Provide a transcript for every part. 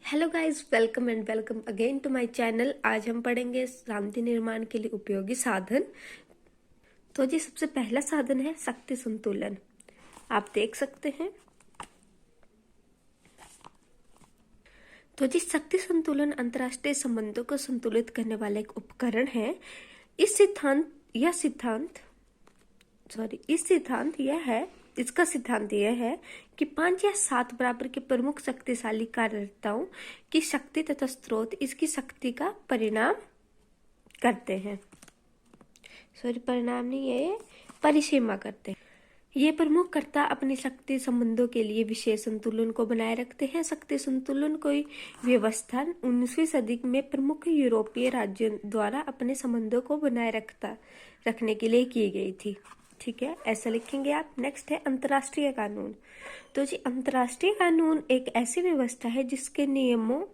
Hello guys, welcome and welcome again to my channel. आज हम पढ़ेंगे शांति निर्माण के लिए उपयोगी साधन। तो जी सबसे पहला साधन है शक्ति संतुलन। आप देख सकते हैं। तो जी शक्ति संतुलन अंतर्राष्ट्रीय संबंधों को संतुलित करने वाला एक उपकरण है। इसका सिद्धांत यह है कि 5 या 7 बराबर के प्रमुख शक्तिशाली कार्यकर्ताओं की शक्ति तथा स्रोत इसकी शक्ति का परिणाम करते हैं। परिणाम नहीं, ये परिसीमा करते हैं। ये प्रमुख कर्ता अपनी शक्ति संबंधों के लिए विशेष संतुलन को बनाए रखते हैं। शक्ति संतुलन कोई व्यवस्था 19वीं सदी में प्रमुख यूरोपीय राज्यों द्वारा अपने संबंधों को बनाए रखने के लिए की गई थी। ठीक है, ऐसा लिखेंगे आप। नेक्स्ट है अंतर्राष्ट्रीय कानून। तो जी अंतर्राष्ट्रीय कानून एक ऐसी व्यवस्था है जिसके नियमों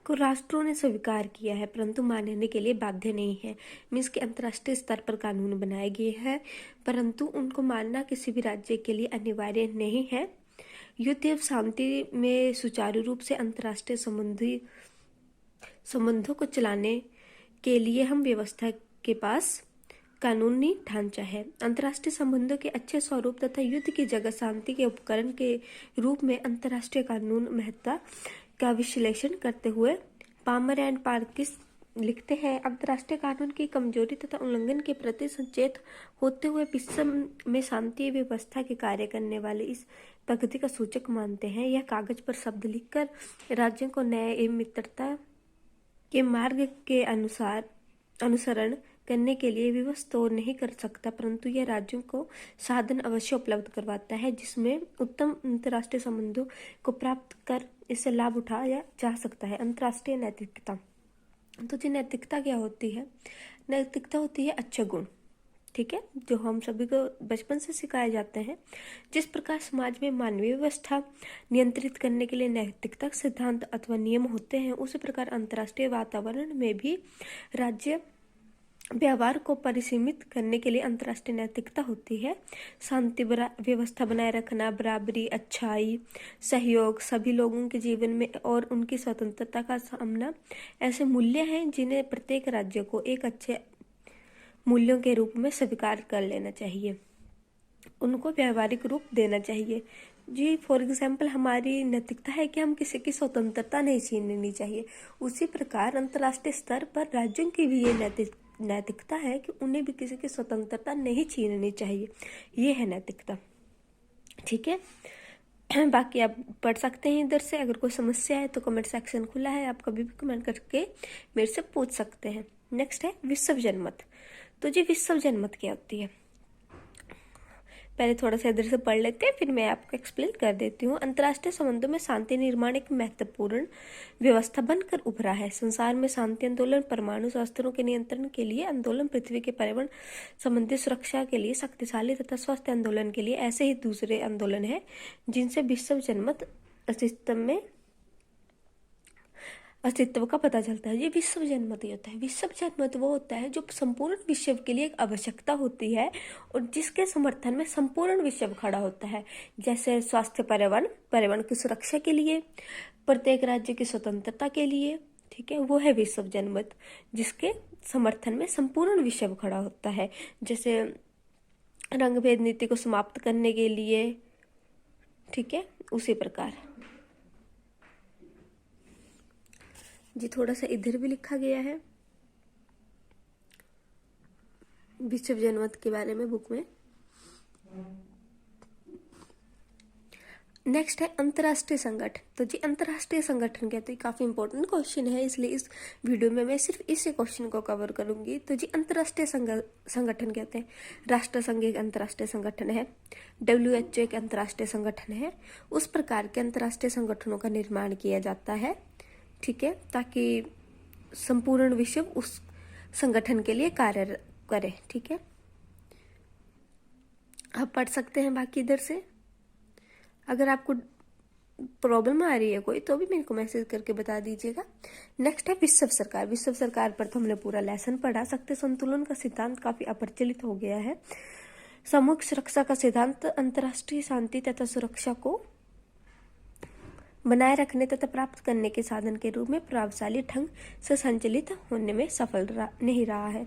को राष्ट्रों ने स्वीकार किया है परंतु मानने के लिए बाध्य नहीं है। मीन्स के अंतर्राष्ट्रीय स्तर पर कानून बनाए गए हैं परंतु उनको मानना किसी भी राज्य के लिए अनिवार्य नहीं है। युद्ध एवं शांति में सुचारू रूप से अंतर्राष्ट्रीय संबंधों को चलाने के लिए हम व्यवस्था के पास कानूनी ढांचा है। अंतर्राष्ट्रीय संबंधों के अच्छे स्वरूप तथा युद्ध की जगह शांति के उपकरण के रूप में अंतर्राष्ट्रीय कानून महत्ता का विश्लेषण करते हुए पामर एंड पार्किस लिखते हैं, अंतर्राष्ट्रीय कानून की कमजोरी तथा उल्लंघन के प्रति सचेत होते हुए विश्व में शांति व्यवस्था के कार्य करने वाले इस प्रगति का सूचक मानते हैं। यह कागज पर शब्द लिखकर राज्यों को न्याय एवं मित्रता के मार्ग के अनुसरण करने के लिए विवश तो नहीं कर सकता परंतु यह राज्यों को साधन अवश्य उपलब्ध करवाता है जिसमें उत्तम अंतर्राष्ट्रीय संबंधों को प्राप्त कर इससे लाभ उठाया जा सकता है। अंतर्राष्ट्रीय नैतिकता। तो जी नैतिकता क्या होती है? नैतिकता होती है अच्छे गुण, ठीक है, जो हम सभी को बचपन से सिखाए जाते हैं। जिस प्रकार समाज में मानवीय व्यवस्था नियंत्रित करने के लिए नैतिकता सिद्धांत अथवा नियम होते हैं उसी प्रकार अंतर्राष्ट्रीय वातावरण में भी राज्य व्यवहार को परिसीमित करने के लिए अंतर्राष्ट्रीय नैतिकता होती है। शांति व्यवस्था बनाए रखना, बराबरी, अच्छाई, सहयोग, सभी लोगों के जीवन में और उनकी स्वतंत्रता का सामना ऐसे मूल्य हैं जिन्हें प्रत्येक राज्य को एक अच्छे मूल्यों के रूप में स्वीकार कर लेना चाहिए, उनको व्यवहारिक रूप देना चाहिए। जी फॉर एग्जाम्पल हमारी नैतिकता है कि हम किसी की स्वतंत्रता नहीं छीननी चाहिए। उसी प्रकार अंतर्राष्ट्रीय स्तर पर राज्यों की भी ये नैतिकता है कि उन्हें भी किसी की स्वतंत्रता नहीं छीननी चाहिए। ये है नैतिकता, ठीक है। बाकी आप पढ़ सकते हैं इधर से। अगर कोई समस्या है तो कमेंट सेक्शन खुला है, आप कभी भी कमेंट करके मेरे से पूछ सकते हैं। नेक्स्ट है विश्व जनमत। तो जी विश्व जनमत क्या होती है? पहले थोड़ा सा इधर से पढ़ लेते हैं फिर मैं आपको एक्सप्लेन कर देती हूँ। अंतर्राष्ट्रीय संबंधों में शांति निर्माण एक महत्वपूर्ण व्यवस्था बनकर उभरा है। संसार में शांति आंदोलन, परमाणु शस्त्रों के नियंत्रण के लिए आंदोलन, पृथ्वी के पर्यावरण संबंधी सुरक्षा के लिए शक्तिशाली तथा स्वस्थ आंदोलन के लिए ऐसे ही दूसरे आंदोलन है जिनसे विश्व जनमत अस्तित्व का पता चलता है। ये विश्व जनमत ही होता है। विश्व जनमत वो होता है जो संपूर्ण विश्व के लिए एक आवश्यकता होती है और जिसके समर्थन में संपूर्ण विश्व खड़ा होता है। जैसे स्वास्थ्य, पर्यावरण की सुरक्षा के लिए, प्रत्येक राज्य की स्वतंत्रता के लिए, ठीक है, वो है विश्व जनमत जिसके समर्थन में संपूर्ण विश्व खड़ा होता है। जैसे रंगभेद नीति को समाप्त करने के लिए, ठीक है, उसी प्रकार जी थोड़ा सा इधर भी लिखा गया है विश्व जनमत के बारे में बुक में। नेक्स्ट है अंतर्राष्ट्रीय संगठन। तो जी अंतर्राष्ट्रीय संगठन क्या? तो ये काफी इंपॉर्टेंट क्वेश्चन है, इसलिए इस वीडियो में मैं सिर्फ इसी क्वेश्चन को कवर करूंगी। तो जी अंतर्राष्ट्रीय संगठन कहते हैं। राष्ट्र संघ एक अंतर्राष्ट्रीय संगठन है, WHO एक अंतर्राष्ट्रीय संगठन है। उस प्रकार के अंतर्राष्ट्रीय संगठनों का निर्माण किया जाता है, ठीक है, ताकि संपूर्ण विश्व उस संगठन के लिए कार्य करे, ठीक है। आप पढ़ सकते हैं बाकी इधर से। अगर आपको प्रॉब्लम आ रही है कोई तो भी मेरे को मैसेज करके बता दीजिएगा। नेक्स्ट है विश्व सरकार। विश्व सरकार पर तो हमने पूरा लेसन पढ़ा। शक्ति संतुलन का सिद्धांत काफी अप्रचलित हो गया है। सामूहिक सुरक्षा का सिद्धांत अंतर्राष्ट्रीय शांति तथा सुरक्षा को बनाए रखने तथा प्राप्त करने के साधन के रूप में प्रभावशाली ढंग से संचालित होने में सफल नहीं रहा है।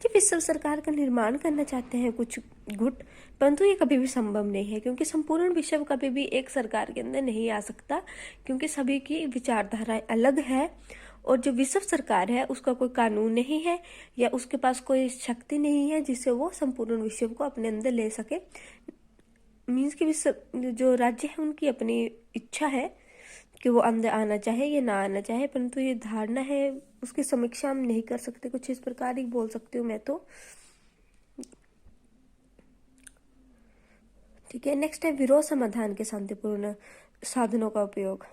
जब विश्व सरकार का निर्माण करना चाहते हैं कुछ गुट, परंतु ये कभी भी संभव नहीं है, क्योंकि संपूर्ण विश्व कभी भी एक सरकार के अंदर नहीं आ सकता, क्योंकि सभी की विचारधाराएं अलग है। और जो विश्व सरकार है उसका कोई कानून नहीं है या उसके पास कोई शक्ति नहीं है जिससे वो संपूर्ण विश्व को अपने अंदर ले सके। मीन्स कि विश्व जो राज्य है उनकी अपनी इच्छा है कि वो अंदर आना चाहे या ना आना चाहे, परंतु ये धारणा है उसकी समीक्षा हम नहीं कर सकते। कुछ इस प्रकार ही बोल सकती हूँ मैं तो। ठीक है, नेक्स्ट है विरोध समाधान के शांतिपूर्ण साधनों का उपयोग।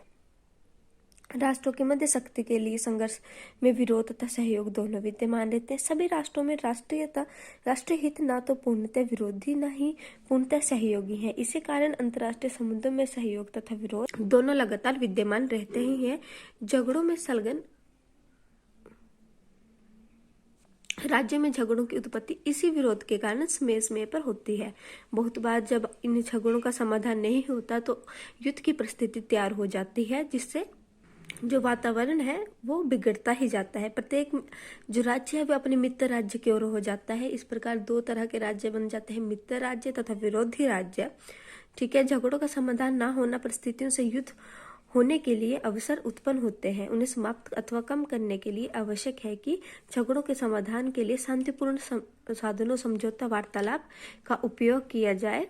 राष्ट्रों के मध्य शक्ति के लिए संघर्ष में विरोध तथा सहयोग दोनों विद्यमान रहते हैं। सभी राष्ट्रों में राष्ट्रीय हित ना तो पूर्णतः विरोधी न ही पूर्णतः सहयोगी है। इसी कारण अंतर्राष्ट्रीय संबंधों में सहयोग तथा विरोध दोनों लगातार विद्यमान रहते ही हैं। झगड़ों में संलग्न राज्य में झगड़ों की उत्पत्ति इसी विरोध के कारण समय पर होती है। बहुत बार जब इन झगड़ों का समाधान नहीं होता तो युद्ध की परिस्थिति तैयार हो जाती है, जिससे जो वातावरण है वो बिगड़ता ही जाता है। प्रत्येक जो राज्य है वो अपने मित्र राज्य की ओर हो जाता है। इस प्रकार दो तरह के राज्य बन जाते हैं, मित्र राज्य तथा विरोधी राज्य। ठीक है, झगड़ों का समाधान ना होना परिस्थितियों से युद्ध होने के लिए अवसर उत्पन्न होते हैं। उन्हें समाप्त अथवा कम करने के लिए आवश्यक है कि झगड़ों के समाधान के लिए शांतिपूर्ण साधनों, समझौता, वार्तालाप का उपयोग किया जाए।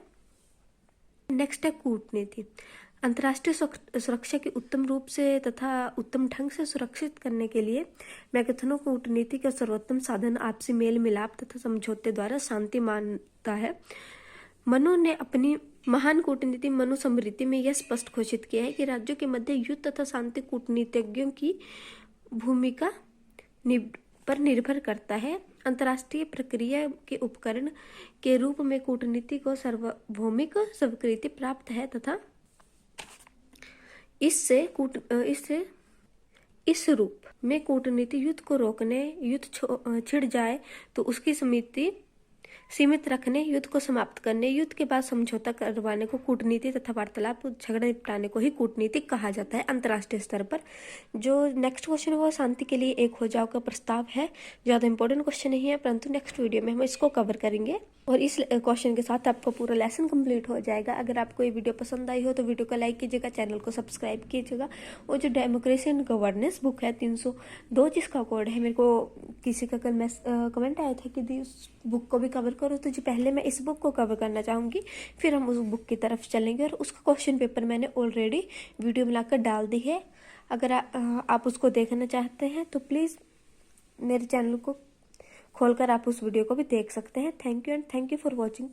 नेक्स्ट है कूटनीति। अंतर्राष्ट्रीय सुरक्षा की उत्तम रूप से तथा उत्तम ढंग से सुरक्षित करने के लिए मैकेथनों कूटनीति का सर्वोत्तम साधन आपसी मेल मिलाप तथा समझौते द्वारा शांति मानता है। मनु ने अपनी महान कूटनीति मनुस्मृति में यह स्पष्ट घोषित किया है कि राज्यों के मध्य युद्ध तथा शांति कूटनीतिज्ञों की भूमिका पर निर्भर करता है। अंतर्राष्ट्रीय प्रक्रिया के उपकरण के रूप में कूटनीति को सार्वभौमिक स्वीकृति प्राप्त है तथा इस रूप में कूटनीति युद्ध को रोकने, युद्ध छिड़ जाए तो उसकी सीमित रखने, युद्ध को समाप्त करने, युद्ध के बाद समझौता करवाने को कूटनीति तथा वार्तालाप, झगड़ा निपटाने को ही कूटनीति कहा जाता है अंतर्राष्ट्रीय स्तर पर। जो नेक्स्ट क्वेश्चन है वो शांति के लिए एक हो जाओ का प्रस्ताव है। ज्यादा इंपॉर्टेंट क्वेश्चन नहीं है, परंतु नेक्स्ट वीडियो में हम इसको कवर करेंगे और इस क्वेश्चन के साथ आपका पूरा लेसन कंप्लीट हो जाएगा। अगर आपको ये वीडियो पसंद आई हो तो वीडियो को लाइक कीजिएगा, चैनल को सब्सक्राइब कीजिएगा। और जो डेमोक्रेसी एंड गवर्नेंस बुक है 302 जिसका कोड है, मेरे को किसी का कल कमेंट आया था कि उस बुक को भी कवर करो, तो जी पहले मैं इस बुक को कवर करना चाहूँगी, फिर हम उस बुक की तरफ चलेंगे। और उसका क्वेश्चन पेपर मैंने ऑलरेडी वीडियो बनाकर डाल दी है। अगर आप उसको देखना चाहते हैं तो प्लीज़ मेरे चैनल को खोलकर आप उस वीडियो को भी देख सकते हैं। Thank you and thank you for watching.